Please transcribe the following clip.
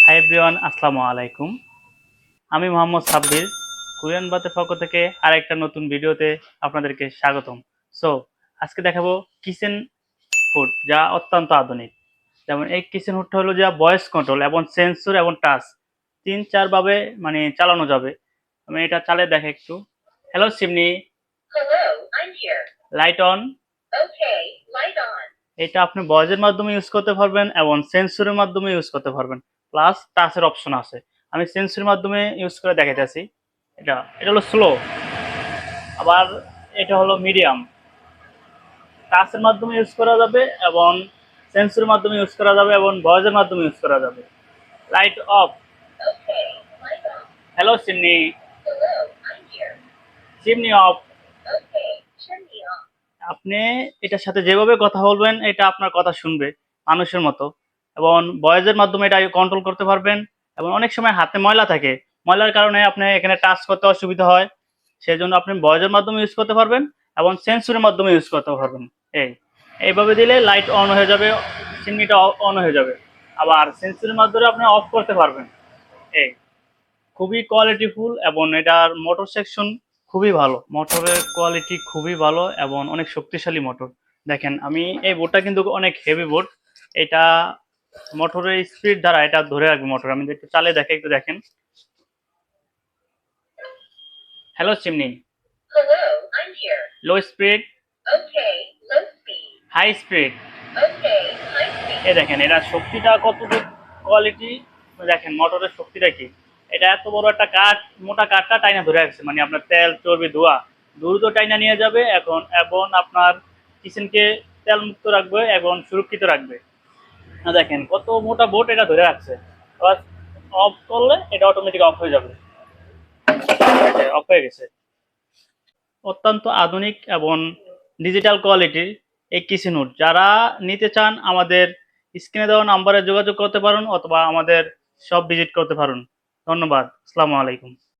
Hi everyone, আসসালামু আলাইকুম। আমি মোহাম্মদ সাব্বির, কোরিয়ান বাতের পক্ষ থেকে আরেকটা নতুন ভিডিওতে আপনাদেরকে স্বাগতম। সো আজকে দেখাবো কিচেন হুড, যা অত্যন্ত আধুনিক। যেমন এই কিচেন হুডটা হলো যা ভয়েস কন্ট্রোল এবং সেন্সর এবং টাচ 3-4 ভাবে মানে চালানো যাবে। আমি এটা চালিয়ে দেখে একটু। Hello chimney, Hello, I'm here. Light on. Okay, light on. এটা আপনি ভয়েসের মাধ্যমে ইউজ করতে পারবেন এবং সেন্সরের মাধ্যমে ইউজ করতে পারবেন। প্লাস টাচের অপশন আছে। আমি সেন্সরের মাধ্যমে ইউজ করে দেখাইতেছি। এটা এটা হলো স্লো, আবার এটা হলো মিডিয়াম। টাচের মাধ্যমে ইউজ করা যাবে এবং সেন্সরের মাধ্যমে ইউজ করা যাবে এবং ভয়েসের মাধ্যমে ইউজ করা যাবে। Light off. Okay, light on. Hello chimney, Hello, I'm here. Chimney off. Okay, turn me on. আপনি এটার সাথে যেভাবে কথা বলবেন এটা আপনার কথা শুনবে মানুষের মতো, এবং ভয়েসের মাধ্যমে এটা কন্ট্রোল করতে পারবেন। এবং অনেক সময় হাতে ময়লা থাকে, ময়লার কারণে আপনি এখানে টাচ করতে অসুবিধা হয়, সেই জন্য আপনি ভয়েসের মাধ্যমে ইউজ করতে পারবেন এবং সেন্সরের মাধ্যমে ইউজ করতে পারবেন। এইভাবে দিলে লাইট অন হয়ে যাবে, চিমনিটা অন হয়ে যাবে। আবার সেন্সরের মাধ্যমে আপনি অফ করতে পারবেন। এই খুবই কোয়ালিটিফুল এবং এটার মোটর সেকশন খুবই ভালো। মোটরের কোয়ালিটি খুবই ভালো এবং অনেক শক্তিশালী মোটর। দেখেন, আমি এই বোর্ডটা কিন্তু অনেক হেভি বোর্ড। এটা মোটরের স্পিড দ্বারা এটা ধরে রাখবে মোটর। আমি একটু চালিয়ে দেখে একটু দেখেন। Hello chimney, Hello, I'm here. Low speed, Okay, low speed. High speed. Okay, high speed. এই দেখেন এটা শক্তিটা কতটুকু কোয়ালিটি, দেখেন মোটরের শক্তিটা কি। এটা এত বড় একটা কাঠ, মোটা কাঠটা টাইনা ধরে রাখছে, মানে আপনার তেল চর্বি ধোয়া দ্রুত টাইনা নিয়ে যাবে এখন, এবং আপনার কিচেনকে তেল মুক্ত রাখবে এবং সুরক্ষিত রাখবে। দেখেন কত মোটা বোর্ড এটা ধরে রাখছে। আবার অফ করলে এটা অটোমেটিক অফ হয়ে যাবে। অফ হয়ে গেছে। অত্যন্ত আধুনিক এবং ডিজিটাল কোয়ালিটির এই কিচেন হুড যারা নিতে চান আমাদের স্ক্রিনে দেওয়া নাম্বারে যোগাযোগ করতে পারেন অথবা আমাদের শপ ভিজিট করতে পারেন। ধন্যবাদ। আসসালামু আলাইকুম।